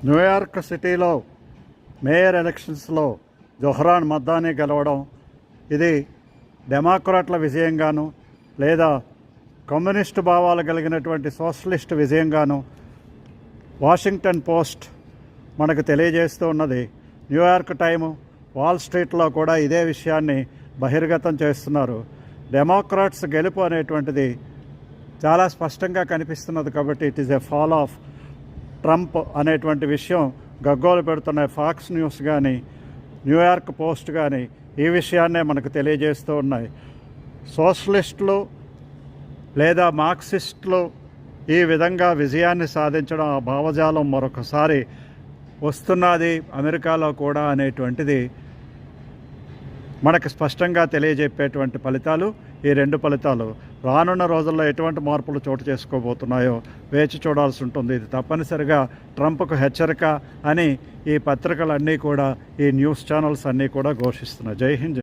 New York సిటీలో mayor ఎలక్షన్స్లో Zohran మద్దాని గెలవడం ఇది డెమోక్రాట్ల విజయంగాను లేదా కమ్యూనిస్టు భావాలు కలిగినటువంటి సోషలిస్ట్ విజయంగాను వాషింగ్టన్ పోస్ట్ మనకు తెలియజేస్తూ ఉన్నది. న్యూయార్క్ టైము, వాల్ స్ట్రీట్లో కూడా ఇదే విషయాన్ని బహిర్గతం చేస్తున్నారు. డెమోక్రాట్స్ గెలుపు అనేటువంటిది చాలా స్పష్టంగా కనిపిస్తున్నది. కాబట్టి it is a fall of Trump అనేటువంటి విషయం గగ్గోలు పెడుతున్న ఫాక్స్ న్యూస్ కానీ న్యూయార్క్ పోస్ట్ కానీ ఈ విషయాన్నే మనకు తెలియజేస్తూ ఉన్నాయి. సోషలిస్టులు లేదా మార్క్సిస్టులు ఈ విధంగా విజయాన్ని సాధించడం, ఆ భావజాలం మరొకసారి వస్తున్నది అమెరికాలో కూడా అనేటువంటిది మనకు స్పష్టంగా తెలియజెప్పేటువంటి ఫలితాలు ఈ రెండు ఫలితాలు. రానున్న రోజుల్లో ఎటువంటి మార్పులు చోటు చేసుకోబోతున్నాయో వేచి చూడాల్సి ఉంటుంది. ఇది తప్పనిసరిగా ట్రంప్కు హెచ్చరిక అని ఈ పత్రికలన్నీ కూడా, ఈ న్యూస్ ఛానల్స్ అన్నీ కూడా ఘోషిస్తున్నాయి. జై హింద్.